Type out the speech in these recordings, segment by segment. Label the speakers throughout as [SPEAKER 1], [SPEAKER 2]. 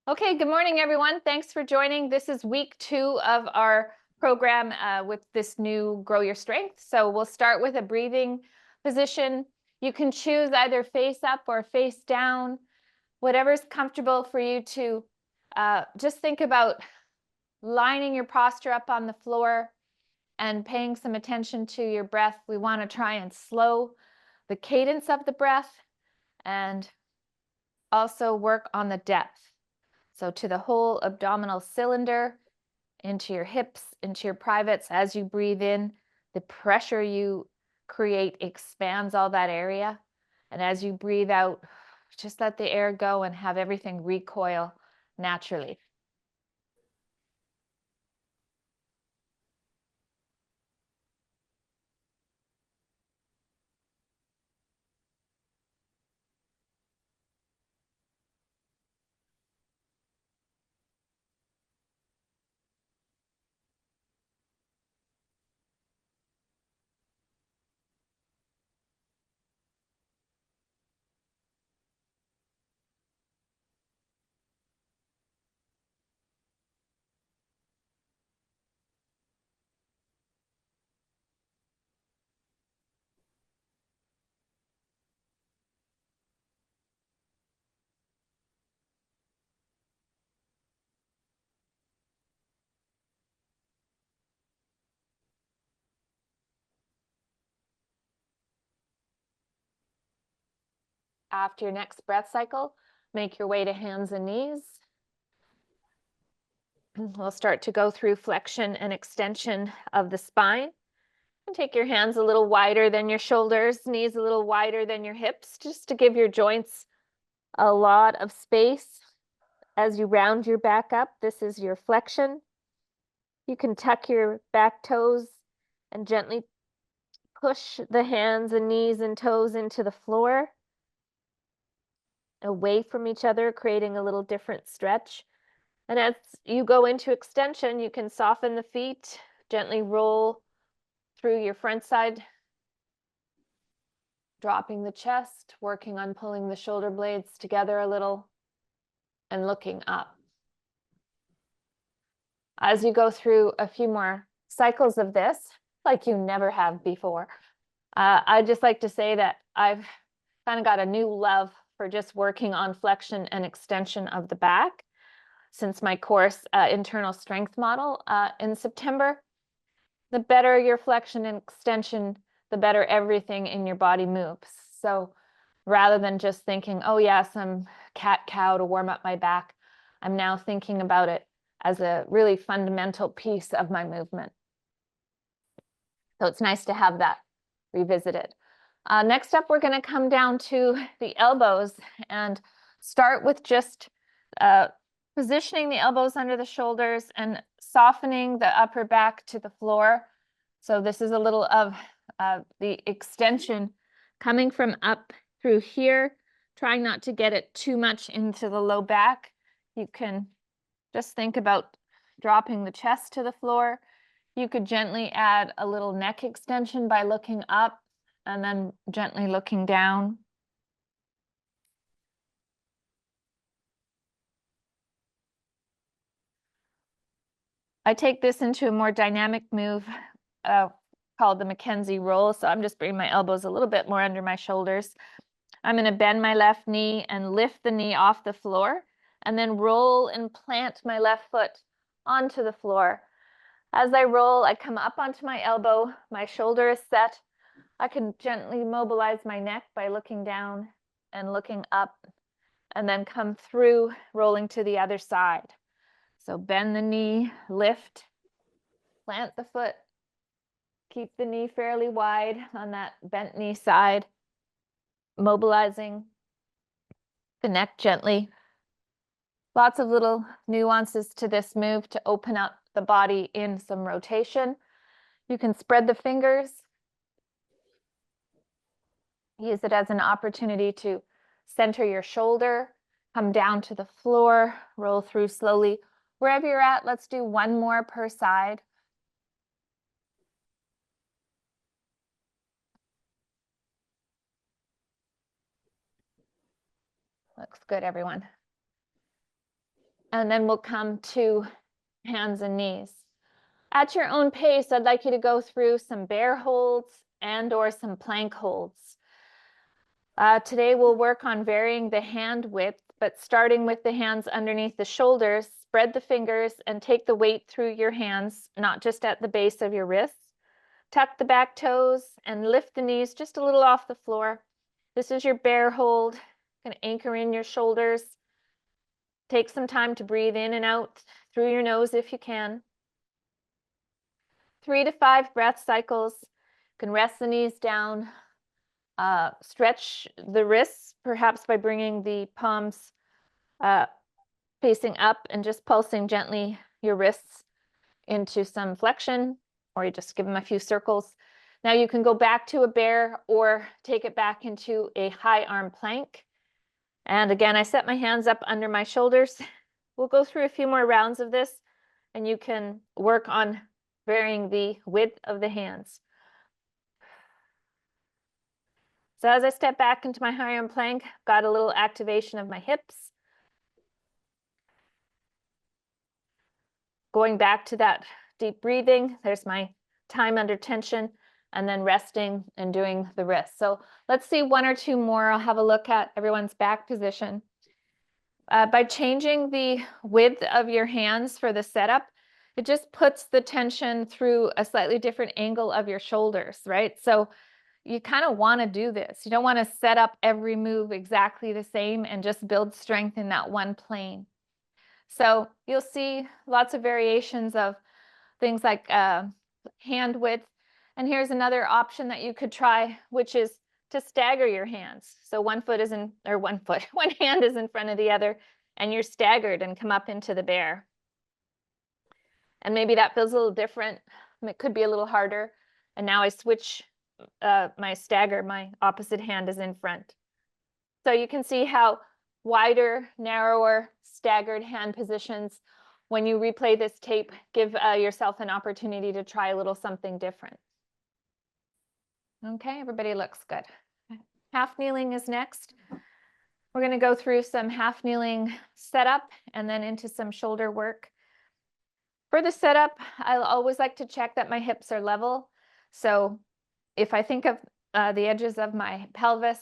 [SPEAKER 1] Okay, good morning, everyone. Thanks for joining. This is week 2 of our program with this new Grow Your Strength. So we'll start with a breathing position. You can choose either face up or face down, whatever's comfortable for you to just think about lining your posture up on the floor and paying some attention to your breath. We want to try and slow the cadence of the breath and also work on the depth. So to the whole abdominal cylinder, into your hips, into your privates. As you breathe in, the pressure you create expands all that area. And as you breathe out, just let the air go and have everything recoil naturally. After your next breath cycle, make your way to hands and knees. We'll start to go through flexion and extension of the spine. And take your hands a little wider than your shoulders, knees a little wider than your hips, just to give your joints a lot of space. As you round your back up, this is your flexion. You can tuck your back toes and gently push the hands and knees and toes into the floor, away from each other, creating a little different stretch. And as you go into extension, you can soften the feet, gently roll through your front side, dropping the chest, working on pulling the shoulder blades together a little, and looking up. As you go through a few more cycles of this, like you never have before, I'd just like to say that I've kind of got a new love for just working on flexion and extension of the back since my course, Internal Strength Model, in September. The better your flexion and extension, the better everything in your body moves. So rather than just thinking, oh yeah, some cat-cow to warm up my back, I'm now thinking about it as a really fundamental piece of my movement. So it's nice to have that revisited. Next up, we're going to come down to the elbows and start with just positioning the elbows under the shoulders and softening the upper back to the floor. So this is a little of the extension coming from up through here, trying not to get it too much into the low back. You can just think about dropping the chest to the floor. You could gently add a little neck extension by looking up and then gently looking down. I take this into a more dynamic move called the Mackenzie roll. So I'm just bringing my elbows a little bit more under my shoulders. I'm going to bend my left knee and lift the knee off the floor and then roll and plant my left foot onto the floor. As I roll, I come up onto my elbow, my shoulder is set. I can gently mobilize my neck by looking down and looking up, and then come through, rolling to the other side. So bend the knee, lift, plant the foot, keep the knee fairly wide on that bent knee side, mobilizing the neck gently. Lots of little nuances to this move to open up the body in some rotation. You can spread the fingers. Use it as an opportunity to center your shoulder, come down to the floor, roll through slowly. Wherever you're at, let's do one more per side. Looks good, everyone. And then we'll come to hands and knees. At your own pace, I'd like you to go through some bear holds and or some plank holds. Today we'll work on varying the hand width, but starting with the hands underneath the shoulders, spread the fingers and take the weight through your hands, not just at the base of your wrists. Tuck the back toes and lift the knees just a little off the floor. This is your bear hold. You can anchor in your shoulders. Take some time to breathe in and out through your nose if you can. 3 to 5 breath cycles. You can rest the knees down. Stretch the wrists, perhaps by bringing the palms facing up and just pulsing gently your wrists into some flexion, or you just give them a few circles. Now you can go back to a bear or take it back into a high arm plank. And again, I set my hands up under my shoulders. We'll go through a few more rounds of this, and you can work on varying the width of the hands. So as I step back into my high arm plank, got a little activation of my hips. Going back to that deep breathing, there's my time under tension, and then resting and doing the wrists. So let's see 1 or 2 more. I'll have a look at everyone's back position. By changing the width of your hands for the setup, it just puts the tension through a slightly different angle of your shoulders, right? So you kind of want to do this. You don't want to set up every move exactly the same and just build strength in that one plane. So you'll see lots of variations of things like hand width. And here's another option that you could try, which is to stagger your hands. So one hand is in front of the other, and you're staggered and come up into the bear. And maybe that feels a little different. It could be a little harder. And now I switch my stagger, my opposite hand is in front. So you can see how wider, narrower, staggered hand positions, when you replay this tape, give yourself an opportunity to try a little something different. Okay, everybody looks good. Half kneeling is next. We're going to go through some half kneeling setup and then into some shoulder work. For the setup, I'll always like to check that my hips are level. So if I think of the edges of my pelvis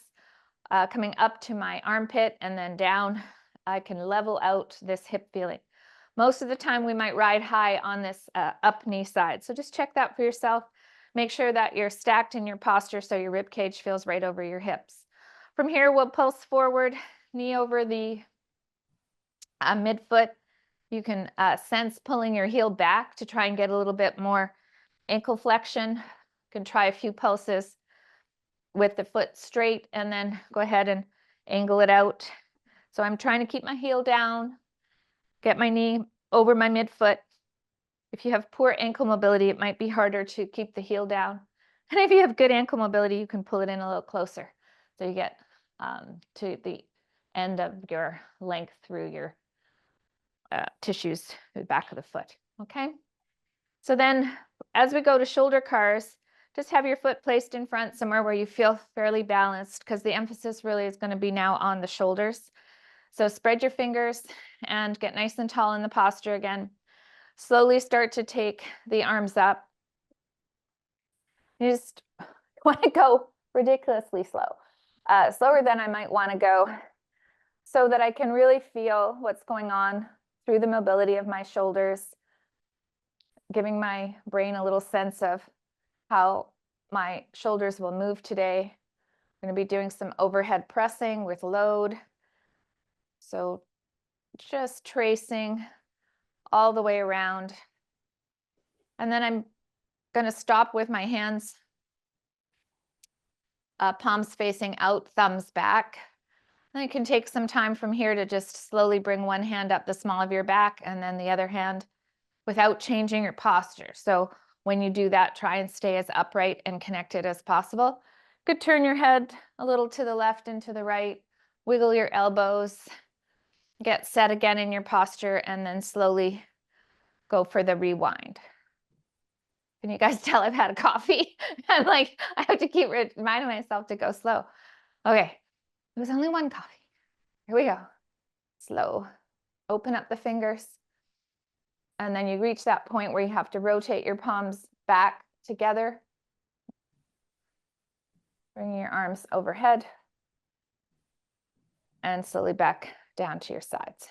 [SPEAKER 1] coming up to my armpit and then down, I can level out this hip feeling. Most of the time we might ride high on this up knee side. So just check that for yourself. Make sure that you're stacked in your posture so your rib cage feels right over your hips. From here, we'll pulse forward, knee over the midfoot. You can sense pulling your heel back to try and get a little bit more ankle flexion. You can try a few pulses with the foot straight and then go ahead and angle it out. So I'm trying to keep my heel down, get my knee over my midfoot. If you have poor ankle mobility, it might be harder to keep the heel down. And if you have good ankle mobility, you can pull it in a little closer. So you get to the end of your length through your tissues, the back of the foot. Okay. So then as we go to shoulder cars, just have your foot placed in front somewhere where you feel fairly balanced, because the emphasis really is going to be now on the shoulders. So spread your fingers and get nice and tall in the posture again. Slowly start to take the arms up. You just want to go ridiculously slow, slower than I might want to go, so that I can really feel what's going on through the mobility of my shoulders, giving my brain a little sense of how my shoulders will move today. I'm going to be doing some overhead pressing with load. So just tracing all the way around. And then I'm going to stop with my hands, palms facing out, thumbs back. And you can take some time from here to just slowly bring one hand up the small of your back and then the other hand without changing your posture. So when you do that, try and stay as upright and connected as possible. You could turn your head a little to the left and to the right, wiggle your elbows, get set again in your posture, and then slowly go for the rewind. Can you guys tell I've had a coffee? I'm like, I have to keep reminding myself to go slow. Okay, it was only one coffee. Here we go. Slow. Open up the fingers. And then you reach that point where you have to rotate your palms back together. Bringing your arms overhead. And slowly back down to your sides.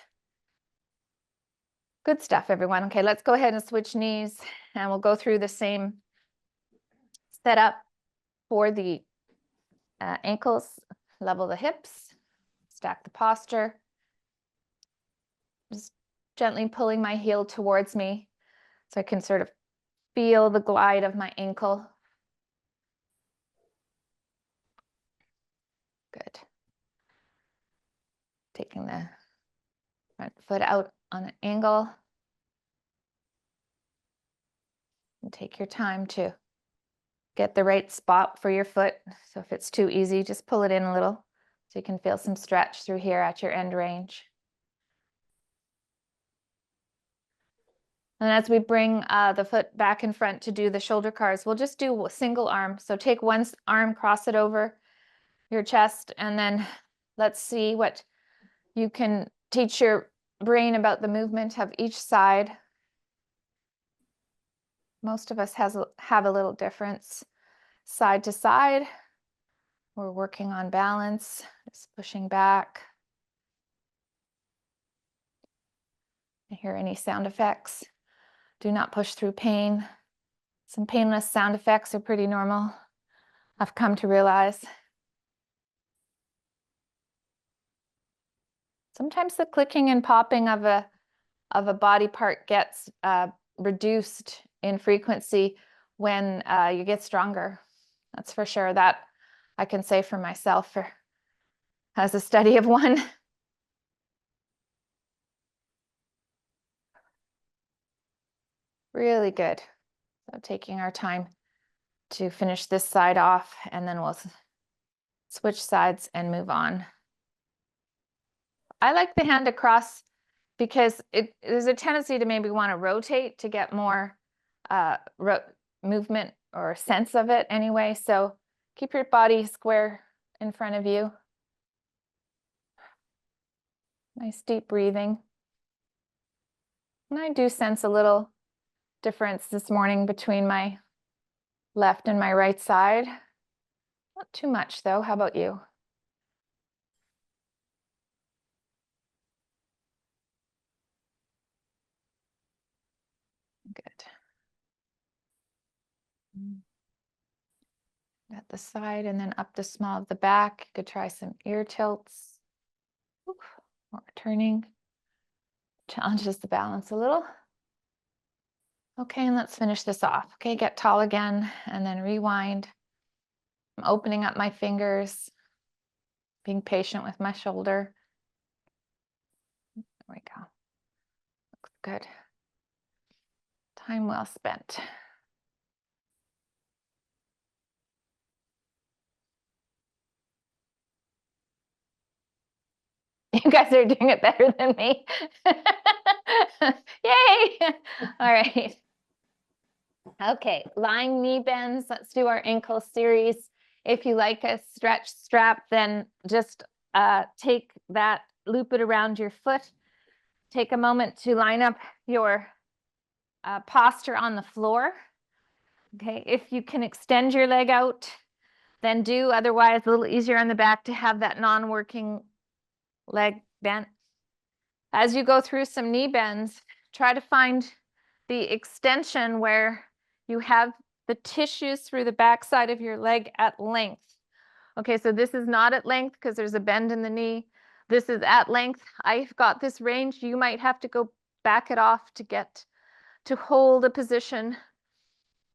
[SPEAKER 1] Good stuff, everyone. Okay, let's go ahead and switch knees. And we'll go through the same setup for the ankles. Level the hips. Stack the posture. Just gently pulling my heel towards me so I can sort of feel the glide of my ankle. Good. Taking the front foot out on an angle. And take your time to get the right spot for your foot. So if it's too easy, just pull it in a little so you can feel some stretch through here at your end range. And as we bring the foot back in front to do the shoulder cars, we'll just do a single arm. So take one arm, cross it over your chest, and then let's see what you can teach your brain about the movement of each side. Most of us have a little difference. Side to side, we're working on balance, just pushing back. I hear any sound effects. Do not push through pain. Some painless sound effects are pretty normal, I've come to realize. Sometimes the clicking and popping of a body part gets reduced in frequency when you get stronger. That's for sure. That I can say for myself as a study of one. Really good. So taking our time to finish this side off, and then we'll switch sides and move on. I like the hand across because there's a tendency to maybe want to rotate to get more movement or sense of it anyway. So keep your body square in front of you. Nice deep breathing. And I do sense a little difference this morning between my left and my right side. Not too much though. How about you? Good. At the side and then up the small of the back. You could try some ear tilts. Oof, more turning. Challenges the balance a little. Okay, and let's finish this off. Okay, get tall again and then rewind. I'm opening up my fingers, being patient with my shoulder. There we go. Looks good. Time well spent. You guys are doing it better than me. Yay! All right. Okay, lying knee bends. Let's do our ankle series. If you like a stretch strap, then just take that, loop it around your foot. Take a moment to line up your posture on the floor. Okay, if you can extend your leg out, then do. Otherwise, a little easier on the back to have that non-working leg bent. As you go through some knee bends, try to find the extension where you have the tissues through the backside of your leg at length. Okay, so this is not at length because there's a bend in the knee. This is at length. I've got this range. You might have to go back it off to get to hold a position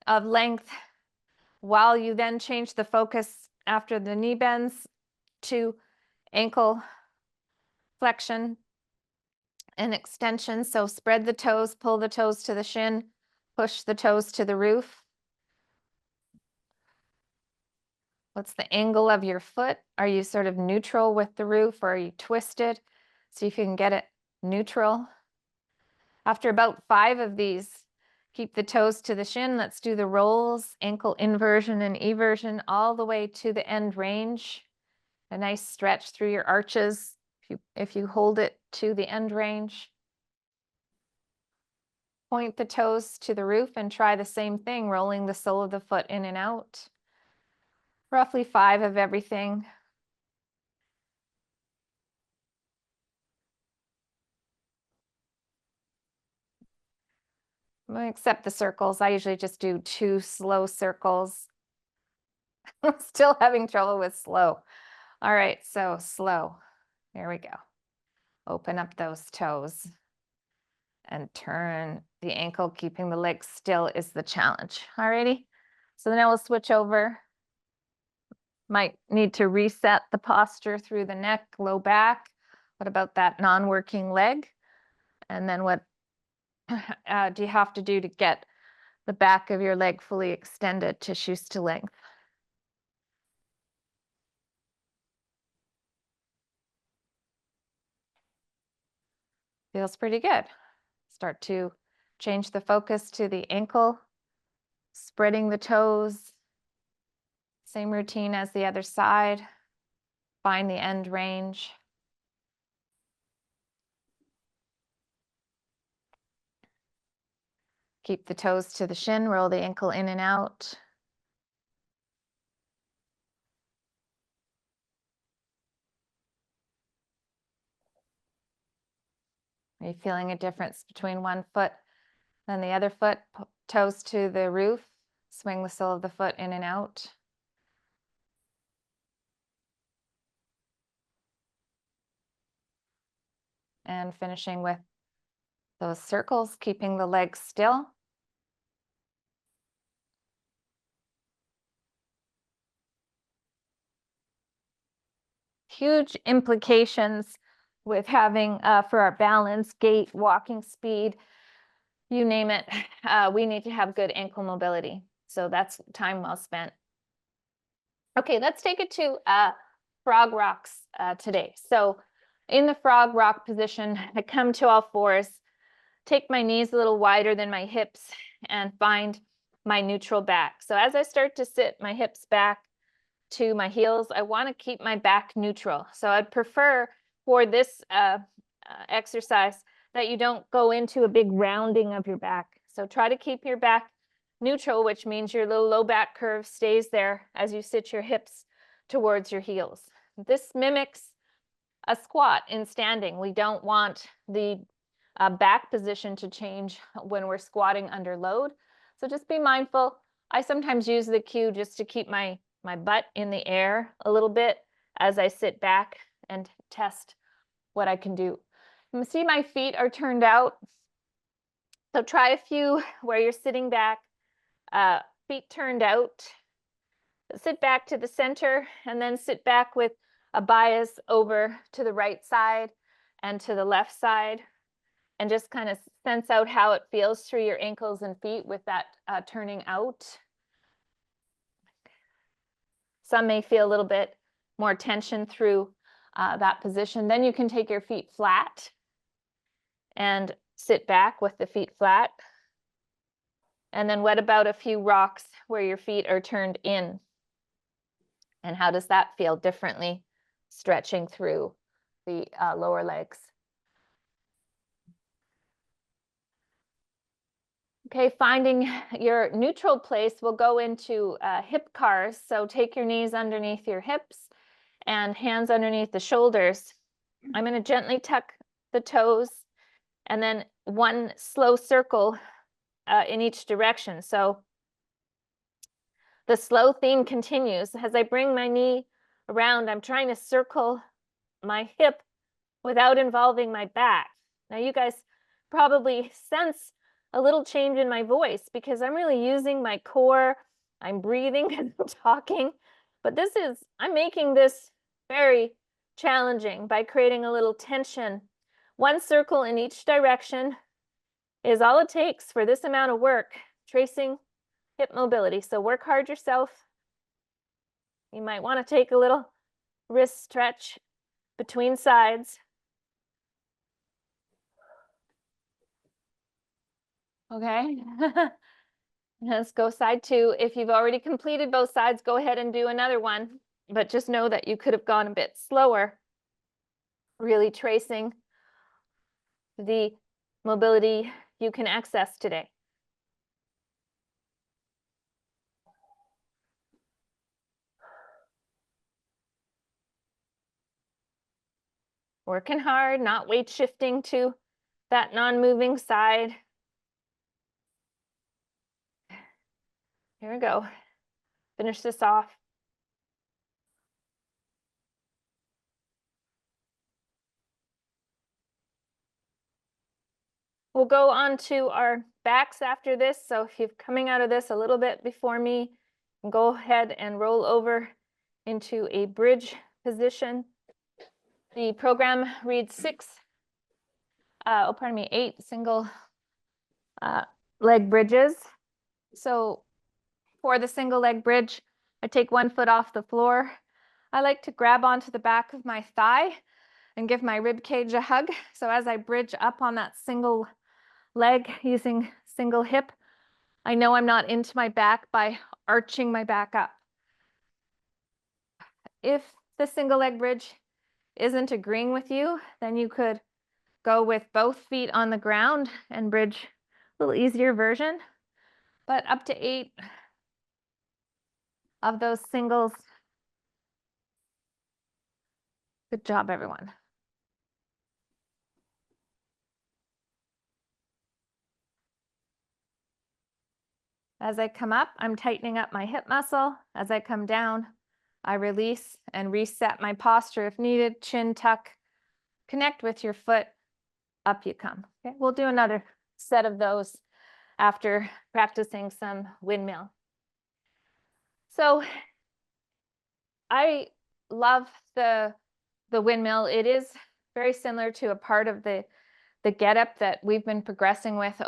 [SPEAKER 1] of length while you then change the focus after the knee bends to ankle flexion and extension. So spread the toes, pull the toes to the shin, push the toes to the roof. What's the angle of your foot? Are you sort of neutral with the roof, or are you twisted? See if you can get it neutral. After about 5 of these, keep the toes to the shin. Let's do the rolls, ankle inversion and eversion all the way to the end range. A nice stretch through your arches if you hold it to the end range. Point the toes to the roof and try the same thing, rolling the sole of the foot in and out. Roughly 5 of everything. Except the circles. I usually just do 2 slow circles. I'm still having trouble with slow. All right, so slow. Here we go. Open up those toes and turn the ankle. Keeping the leg still is the challenge. All righty. So then I will switch over. Might need to reset the posture through the neck, low back. What about that non-working leg? And then what do you have to do to get the back of your leg fully extended to shoes to length? Feels pretty good. Start to change the focus to the ankle, spreading the toes. Same routine as the other side. Find the end range. Keep the toes to the shin, roll the ankle in and out. Are you feeling a difference between one foot and the other foot? Toes to the roof, swing the sole of the foot in and out. And finishing with those circles, keeping the legs still. Huge implications with having for our balance, gait, walking speed, you name it. We need to have good ankle mobility. So that's time well spent. Okay, let's take it to frog rocks today. So in the frog rock position, I come to all fours, take my knees a little wider than my hips, and find my neutral back. So as I start to sit my hips back to my heels, I want to keep my back neutral. So I'd prefer for this exercise that you don't go into a big rounding of your back. So try to keep your back neutral, which means your little low back curve stays there as you sit your hips towards your heels. This mimics a squat in standing. We don't want the back position to change when we're squatting under load. So just be mindful. I sometimes use the cue just to keep my butt in the air a little bit as I sit back and test what I can do. You see my feet are turned out. So try a few where you're sitting back, feet turned out. Sit back to the center and then sit back with a bias over to the right side and to the left side, and just kind of sense out how it feels through your ankles and feet with that turning out. Some may feel a little bit more tension through that position. Then you can take your feet flat and sit back with the feet flat. And then what about a few rocks where your feet are turned in? And how does that feel differently, stretching through the lower legs? Okay, finding your neutral place, we'll go into hip cars. So take your knees underneath your hips and hands underneath the shoulders. I'm going to gently tuck the toes and then one slow circle in each direction. So the slow theme continues. As I bring my knee around, I'm trying to circle my hip without involving my back. Now you guys probably sense a little change in my voice because I'm really using my core. I'm breathing and talking, but I'm making this very challenging by creating a little tension. One circle in each direction is all it takes for this amount of work, tracing hip mobility. So work hard yourself. You might want to take a little wrist stretch between sides. Okay. Let's go side 2. If you've already completed both sides, go ahead and do another one, but just know that you could have gone a bit slower, really tracing the mobility you can access today. Working hard, not weight shifting to that non-moving side. Here we go. Finish this off. We'll go on to our backs after this. So if you're coming out of this a little bit before me, go ahead and roll over into a bridge position. The program reads 8 single leg bridges. So for the single leg bridge, I take 1 foot off the floor. I like to grab onto the back of my thigh and give my rib cage a hug. So as I bridge up on that single leg using single hip, I know I'm not into my back by arching my back up. If the single leg bridge isn't agreeing with you, then you could go with both feet on the ground and bridge a little easier version, but up to 8 of those singles. Good job, everyone. As I come up, I'm tightening up my hip muscle. As I come down, I release and reset my posture if needed. Chin tuck, connect with your foot, up you come. Okay, we'll do another set of those after practicing some windmill. So I love the windmill. It is very similar to a part of the get up that we've been progressing with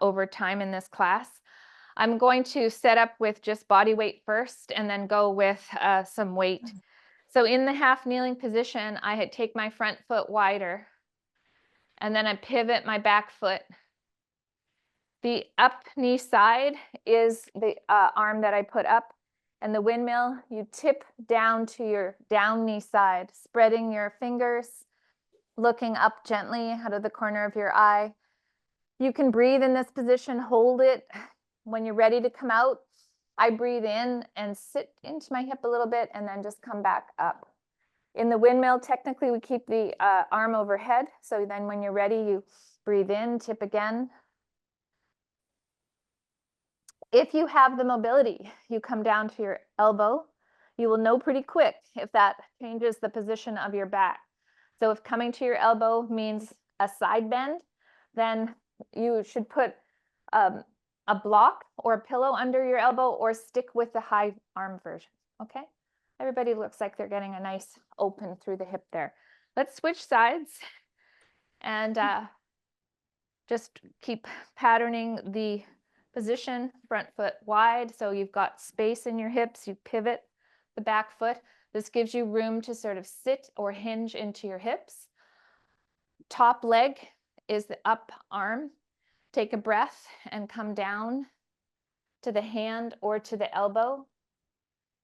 [SPEAKER 1] over time in this class. I'm going to set up with just body weight first and then go with some weight. So in the half kneeling position, I take my front foot wider and then I pivot my back foot. The up knee side is the arm that I put up, and the windmill, you tip down to your down knee side, spreading your fingers, looking up gently out of the corner of your eye. You can breathe in this position, hold it. When you're ready to come out, I breathe in and sit into my hip a little bit and then just come back up. In the windmill, technically we keep the arm overhead. So then when you're ready, you breathe in, tip again. If you have the mobility, you come down to your elbow. You will know pretty quick if that changes the position of your back. So if coming to your elbow means a side bend, then you should put a block or a pillow under your elbow or stick with the high arm version, okay? Everybody looks like they're getting a nice open through the hip there. Let's switch sides and just keep patterning the position, front foot wide, so you've got space in your hips, you pivot the back foot. This gives you room to sort of sit or hinge into your hips. Top leg is the up arm. Take a breath and come down to the hand or to the elbow.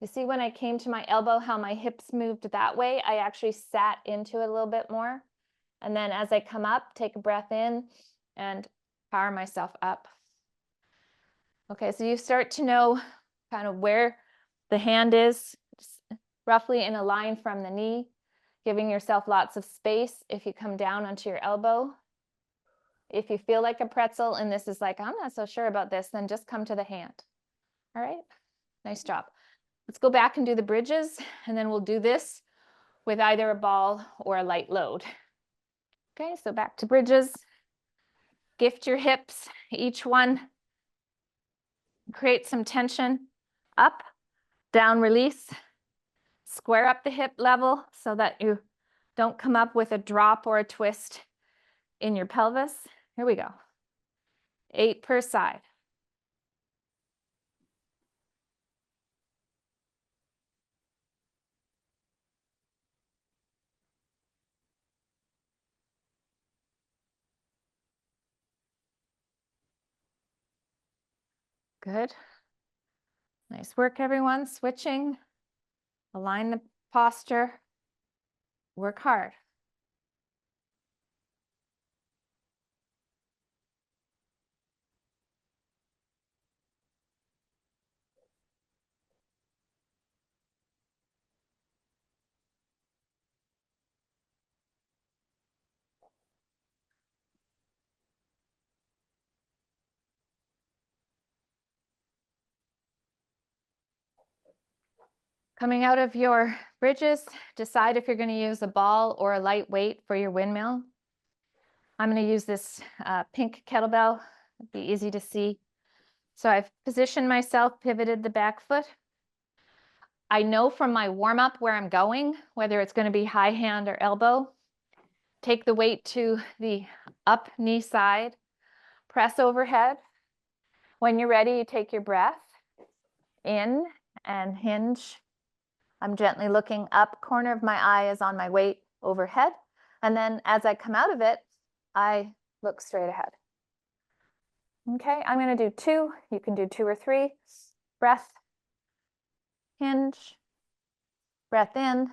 [SPEAKER 1] You see when I came to my elbow, how my hips moved that way? I actually sat into it a little bit more. And then as I come up, take a breath in and power myself up. Okay, so you start to know kind of where the hand is, roughly in a line from the knee, giving yourself lots of space if you come down onto your elbow. If you feel like a pretzel and this is like, I'm not so sure about this, then just come to the hand. All right, nice job. Let's go back and do the bridges, and then we'll do this with either a ball or a light load. Okay, so back to bridges. Gift your hips, each one. Create some tension. Up, down, release. Square up the hip level so that you don't come up with a drop or a twist in your pelvis. Here we go. 8 per side. Good. Nice work, everyone. Switching. Align the posture. Work hard. Coming out of your bridges, decide if you're going to use a ball or a light weight for your windmill. I'm going to use this pink kettlebell. It'd be easy to see. So I've positioned myself, pivoted the back foot. I know from my warm-up where I'm going, whether it's going to be high hand or elbow. Take the weight to the up knee side, press overhead. When you're ready, you take your breath in and hinge. I'm gently looking up, corner of my eye is on my weight overhead. And then as I come out of it, I look straight ahead. Okay, I'm going to do 2. You can do 2 or 3. Breath, hinge, breath in,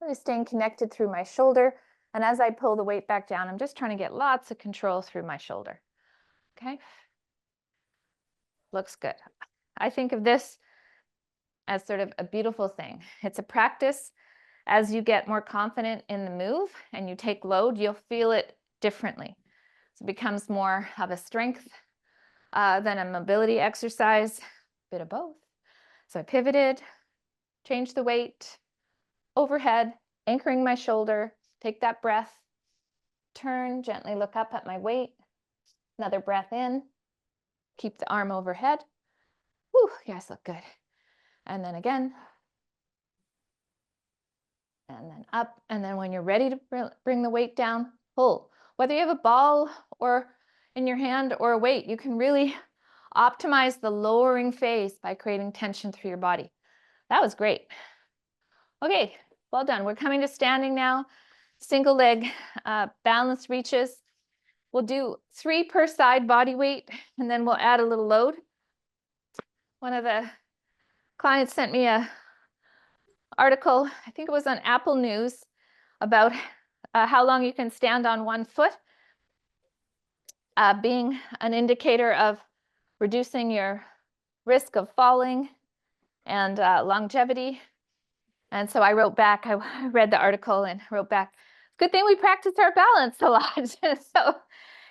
[SPEAKER 1] really staying connected through my shoulder. And as I pull the weight back down, I'm just trying to get lots of control through my shoulder. Okay, looks good. I think of this as sort of a beautiful thing. It's a practice. As you get more confident in the move and you take load, you'll feel it differently. So it becomes more of a strength than a mobility exercise, a bit of both. So I pivoted, changed the weight, overhead, anchoring my shoulder, take that breath, turn, gently look up at my weight, another breath in, keep the arm overhead. Whew, you guys look good. And then again, and then up. And then when you're ready to bring the weight down, pull. Whether you have a ball or in your hand or a weight, you can really optimize the lowering phase by creating tension through your body. That was great. Okay, well done. We're coming to standing now. Single leg balance reaches. We'll do 3 per side body weight, and then we'll add a little load. One of the clients sent me a article, I think it was on Apple News, about how long you can stand on one foot, being an indicator of reducing your risk of falling and longevity. And so I wrote back, I read the article and wrote back, good thing we practice our balance a lot. So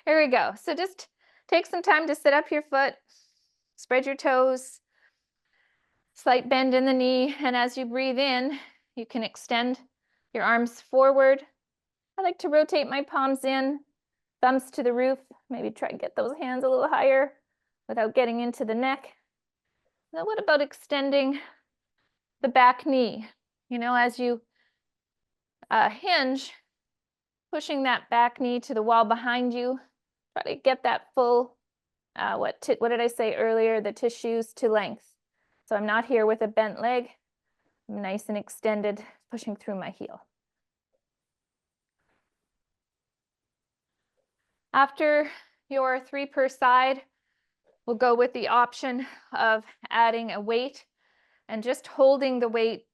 [SPEAKER 1] here we go. So just take some time to sit up your foot, spread your toes, slight bend in the knee. And as you breathe in, you can extend your arms forward. I like to rotate my palms in, thumbs to the roof. Maybe try to get those hands a little higher without getting into the neck. Now, what about extending the back knee? You know, as you hinge, pushing that back knee to the wall behind you. Try to get that full, what did I say earlier? The tissues to length. So I'm not here with a bent leg. I'm nice and extended, pushing through my heel. After your 3 per side, we'll go with the option of adding a weight and just holding the weight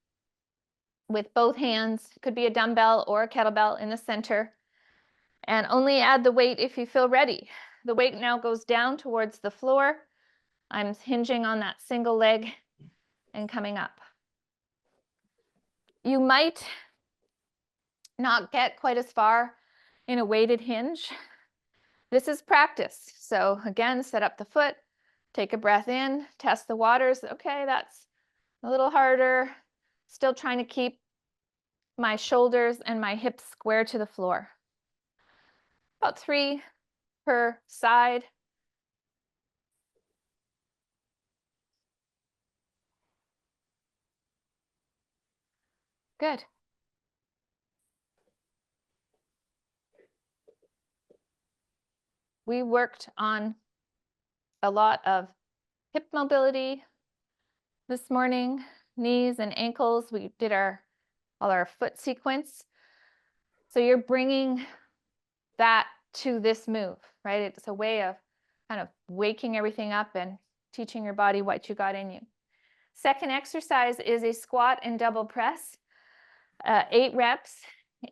[SPEAKER 1] with both hands. It could be a dumbbell or a kettlebell in the center. And only add the weight if you feel ready. The weight now goes down towards the floor. I'm hinging on that single leg and coming up. You might not get quite as far in a weighted hinge. This is practice. So again, set up the foot, take a breath in, test the waters. Okay, that's a little harder. Still trying to keep my shoulders and my hips square to the floor. About 3 per side. Good. We worked on a lot of hip mobility this morning, knees and ankles. We did all our foot sequence. So you're bringing that to this move, right? It's a way of kind of waking everything up and teaching your body what you got in you. Second exercise is a squat and double press, 8 reps.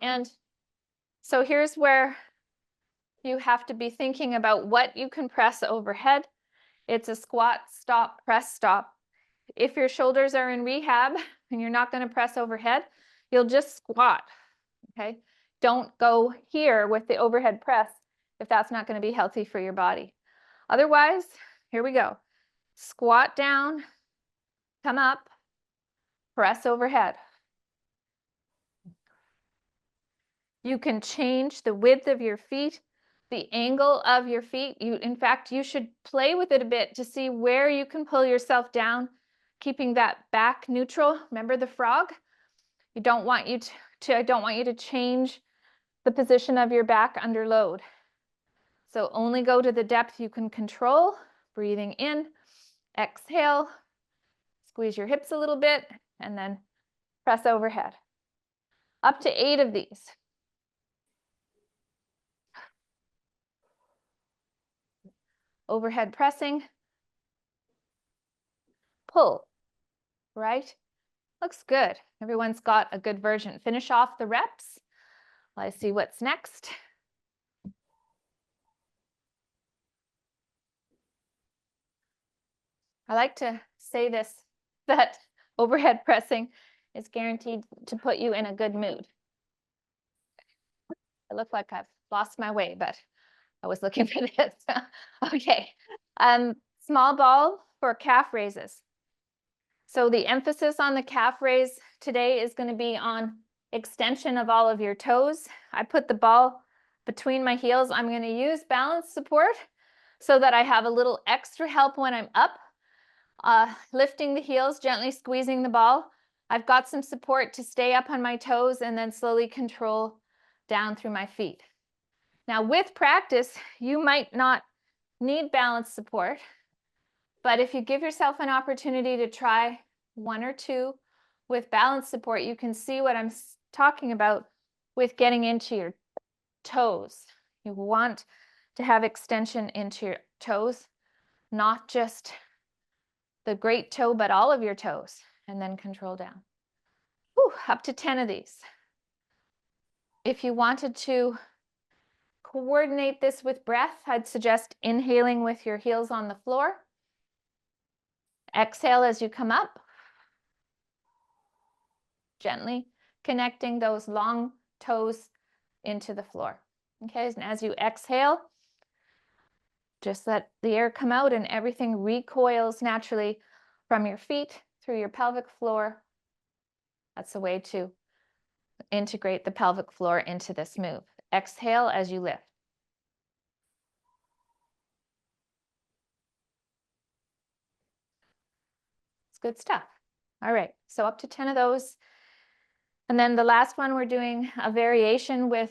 [SPEAKER 1] And so here's where you have to be thinking about what you can press overhead. It's a squat, stop, press, stop. If your shoulders are in rehab and you're not going to press overhead, you'll just squat, okay? Don't go here with the overhead press if that's not going to be healthy for your body. Otherwise, here we go. Squat down, come up, Press overhead. You can change the width of your feet, the angle of your feet. In fact, you should play with it a bit to see where you can pull yourself down, keeping that back neutral. Remember the frog? I don't want you to change the position of your back under load. So only go to the depth you can control. Breathing in, exhale, squeeze your hips a little bit, and then press overhead. Up to 8 of these. Overhead pressing. Pull, right? Looks good. Everyone's got a good version. Finish off the reps. Let's see what's next. I like to say this, that overhead pressing is guaranteed to put you in a good mood. I look like I've lost my way, but I was looking for this. Okay. Small ball for calf raises. So the emphasis on the calf raise today is going to be on extension of all of your toes. I put the ball between my heels. I'm going to use balance support so that I have a little extra help when I'm up. Lifting the heels, gently squeezing the ball. I've got some support to stay up on my toes and then slowly control down through my feet. Now with practice, you might not need balance support, but if you give yourself an opportunity to try 1 or 2 with balance support, you can see what I'm talking about with getting into your toes. You want to have extension into your toes, not just the great toe, but all of your toes, and then control down. Whew, up to 10 of these. If you wanted to coordinate this with breath, I'd suggest inhaling with your heels on the floor. Exhale as you come up. Gently connecting those long toes into the floor. Okay, and as you exhale, just let the air come out and everything recoils naturally from your feet through your pelvic floor. That's a way to integrate the pelvic floor into this move. Exhale as you lift. It's good stuff. All right, so up to 10 of those. And then the last one, we're doing a variation with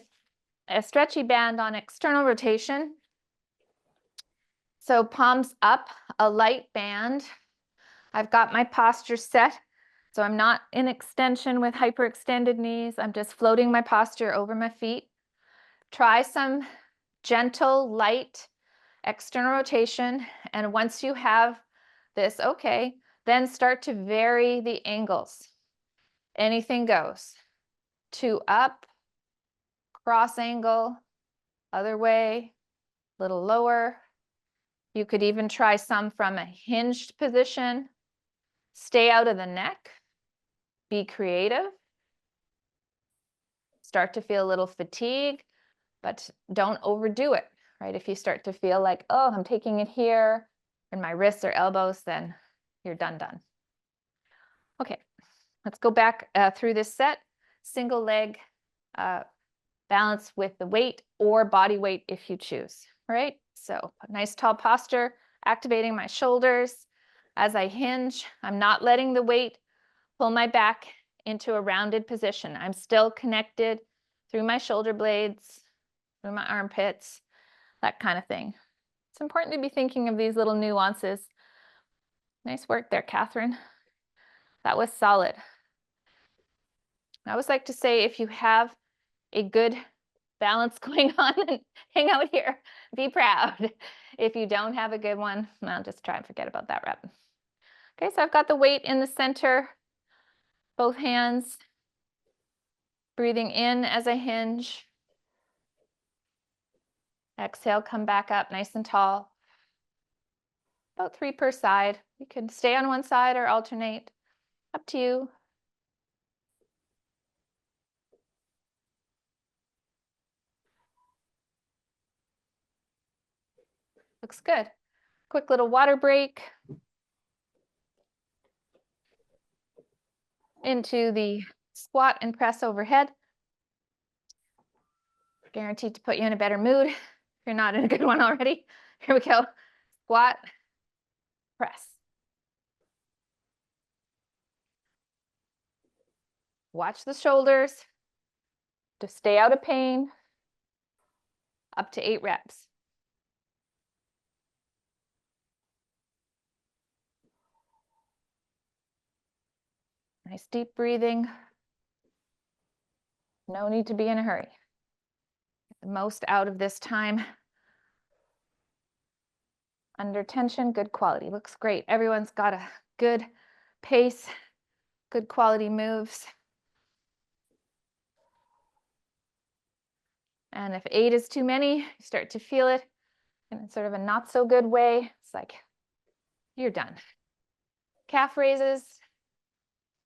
[SPEAKER 1] a stretchy band on external rotation. So palms up, a light band. I've got my posture set. So I'm not in extension with hyperextended knees. I'm just floating my posture over my feet. Try some gentle, light external rotation. And once you have this, okay, then start to vary the angles. Anything goes. 2 up, cross angle, other way, little lower. You could even try some from a hinged position. Stay out of the neck. Be creative. Start to feel a little fatigue, but don't overdo it, right? If you start to feel like, oh, I'm taking it here in my wrists or elbows, then you're done. Okay, let's go back through this set. Single leg balance with the weight or body weight if you choose, all right? So nice tall posture, activating my shoulders. As I hinge, I'm not letting the weight pull my back into a rounded position. I'm still connected through my shoulder blades, through my armpits, that kind of thing. It's important to be thinking of these little nuances. Nice work there, Catherine. That was solid. I always like to say, if you have a good balance going on, and hang out here, be proud. If you don't have a good one, well, just try and forget about that rep. Okay, so I've got the weight in the center, both hands, breathing in as I hinge. Exhale, come back up nice and tall. About 3 per side. You can stay on one side or alternate. Up to you. Looks good. Quick little water break. into the squat and press overhead. Guaranteed to put you in a better mood if you're not in a good one already. Here we go. Squat, press. Watch the shoulders to stay out of pain. Up to 8 reps. Nice deep breathing. No need to be in a hurry. Get the most out of this time. Under tension, good quality. Looks great. Everyone's got a good pace, good quality moves. And if 8 is too many, you start to feel it in sort of a not so good way. It's like, you're done. Calf raises,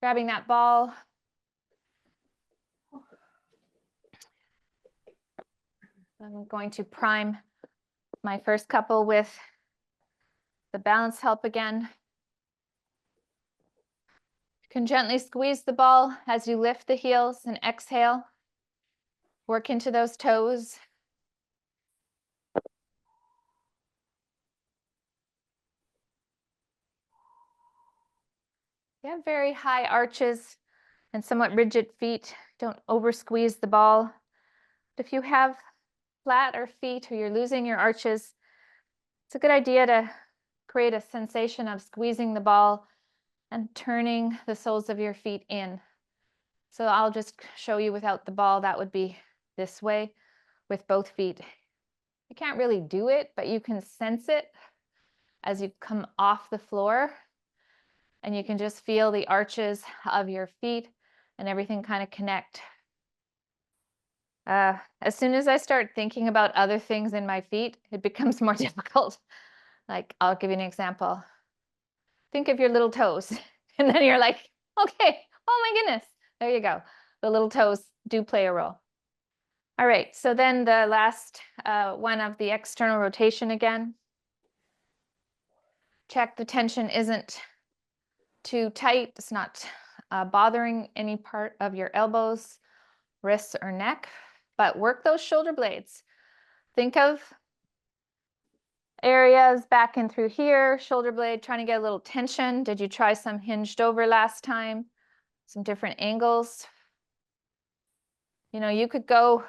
[SPEAKER 1] grabbing that ball. I'm going to prime my first couple with the balance help again. You can gently squeeze the ball as you lift the heels and exhale. Work into those toes. You have very high arches and somewhat rigid feet. Don't over squeeze the ball. But if you have flatter feet or you're losing your arches, it's a good idea to create a sensation of squeezing the ball and turning the soles of your feet in. So I'll just show you without the ball. That would be this way with both feet. You can't really do it, but you can sense it as you come off the floor, and you can just feel the arches of your feet and everything kind of connect. As soon as I start thinking about other things in my feet, it becomes more difficult. Like, I'll give you an example. Think of your little toes, and then you're like, okay, oh my goodness, there you go. The little toes do play a role. All right, so then the last one of the external rotation again. Check the tension isn't too tight. It's not bothering any part of your elbows, wrists, or neck, but work those shoulder blades. Think of areas back in through here, shoulder blade, trying to get a little tension. Did you try some hinged over last time? Some different angles. You know, you could go,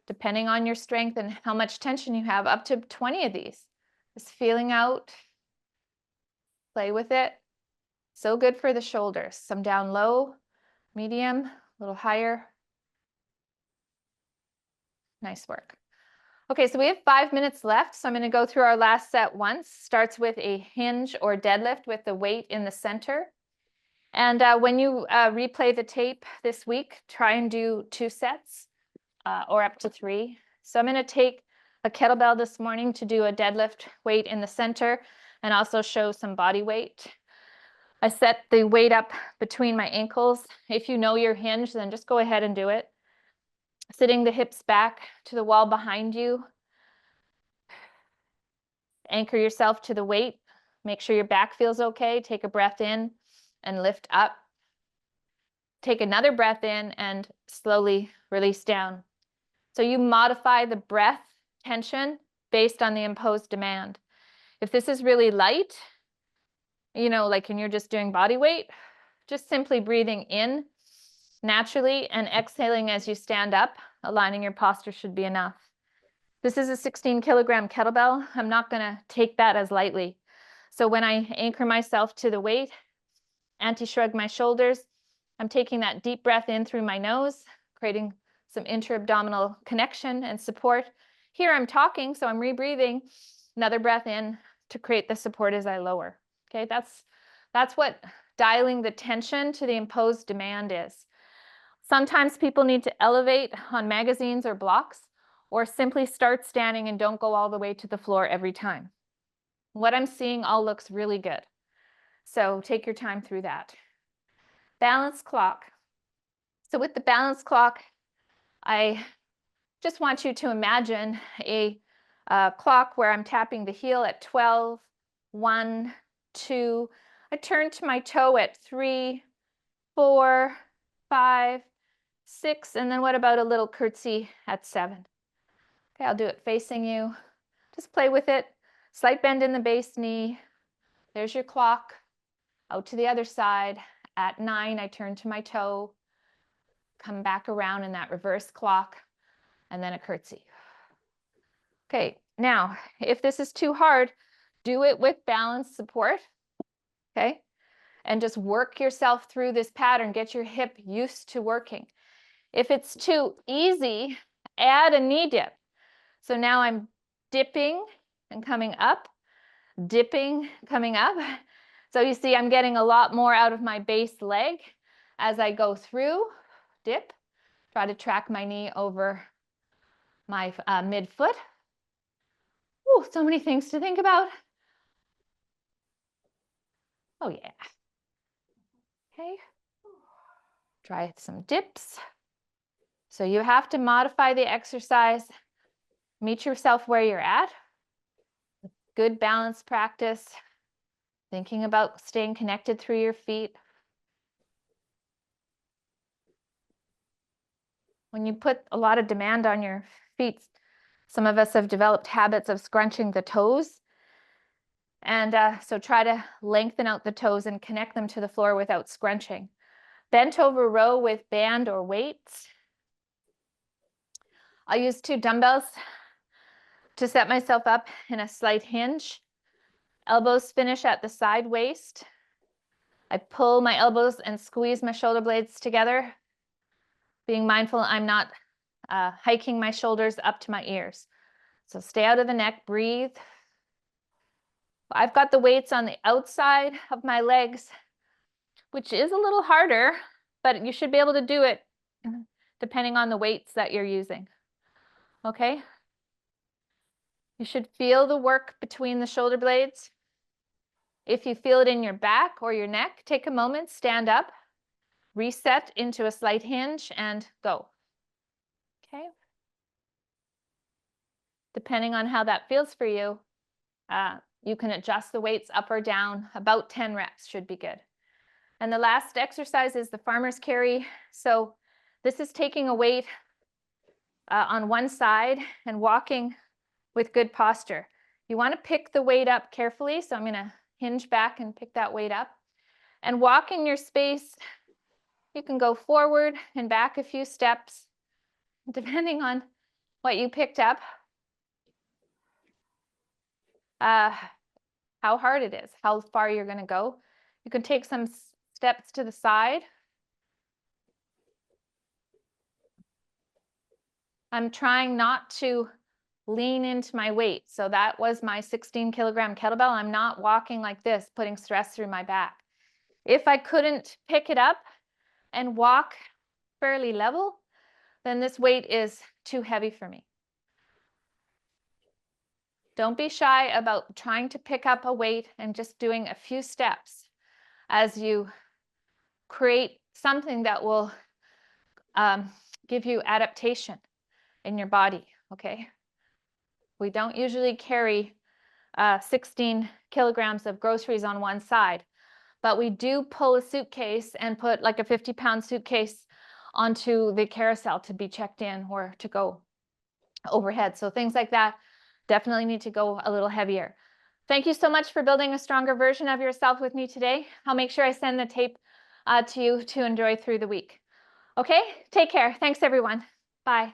[SPEAKER 1] depending on your strength and how much tension you have, up to 20 of these. Just feeling out, play with it. So good for the shoulders. Some down low, medium, a little higher. Nice work. Okay, so we have 5 minutes left. So I'm going to go through our last set once. Starts with a hinge or deadlift with the weight in the center. And when you replay the tape this week, try and do 2 sets or up to 3. So I'm going to take a kettlebell this morning to do a deadlift weight in the center and also show some body weight. I set the weight up between my ankles. If you know your hinge, then just go ahead and do it. Sitting the hips back to the wall behind you. Anchor yourself to the weight. Make sure your back feels okay. Take a breath in and lift up. Take another breath in and slowly release down. So you modify the breath tension based on the imposed demand. If this is really light, you know, like when you're just doing body weight, just simply breathing in naturally and exhaling as you stand up, aligning your posture should be enough. This is a 16-kilogram kettlebell. I'm not going to take that as lightly. So when I anchor myself to the weight, anti-shrug my shoulders, I'm taking that deep breath in through my nose, creating some intra-abdominal connection and support. Here I'm talking, so I'm rebreathing. Another breath in to create the support as I lower. Okay, that's what dialing the tension to the imposed demand is. Sometimes people need to elevate on magazines or blocks, or simply start standing and don't go all the way to the floor every time. What I'm seeing all looks really good. So take your time through that. Balance clock. So with the balance clock, I just want you to imagine a clock where I'm tapping the heel at 12, 1, 2. I turn to my toe at 3, 4, 5, 6, and then what about a little curtsy at 7? Okay, I'll do it facing you. Just play with it. Slight bend in the base knee. There's your clock. Out to the other side. At 9, I turn to my toe. Come back around in that reverse clock, and then a curtsy. Okay, now, if this is too hard, do it with balance support, okay? And just work yourself through this pattern. Get your hip used to working. If it's too easy, add a knee dip. So now I'm dipping and coming up, dipping, coming up. So you see I'm getting a lot more out of my base leg as I go through. Dip, try to track my knee over my midfoot. Oh, so many things to think about. Oh yeah. Okay. Try some dips. So you have to modify the exercise. Meet yourself where you're at. Good balance practice. Thinking about staying connected through your feet. When you put a lot of demand on your feet, some of us have developed habits of scrunching the toes. And so try to lengthen out the toes and connect them to the floor without scrunching. Bent over row with band or weights. I'll use 2 dumbbells to set myself up in a slight hinge. Elbows finish at the side waist. I pull my elbows and squeeze my shoulder blades together, being mindful I'm not hiking my shoulders up to my ears. So stay out of the neck, breathe. I've got the weights on the outside of my legs, which is a little harder, but you should be able to do it depending on the weights that you're using. Okay? You should feel the work between the shoulder blades. If you feel it in your back or your neck, take a moment, stand up, reset into a slight hinge, and go. Okay? Depending on how that feels for you, you can adjust the weights up or down. About 10 reps should be good. And the last exercise is the farmer's carry. So this is taking a weight on one side and walking with good posture. You want to pick the weight up carefully. So I'm going to hinge back and pick that weight up. And walk in your space. You can go forward and back a few steps, depending on what you picked up. How hard it is, how far you're going to go. You can take some steps to the side. I'm trying not to lean into my weight. So that was my 16-kilogram kettlebell. I'm not walking like this, putting stress through my back. If I couldn't pick it up and walk fairly level, then this weight is too heavy for me. Don't be shy about trying to pick up a weight and just doing a few steps as you create something that will give you adaptation in your body, okay? We don't usually carry 16 kilograms of groceries on one side, but we do pull a suitcase and put like a 50-pound suitcase onto the carousel to be checked in or to go overhead. So things like that definitely need to go a little heavier. Thank you so much for building a stronger version of yourself with me today. I'll make sure I send the tape to you to enjoy through the week. Okay, take care. Thanks, everyone. Bye.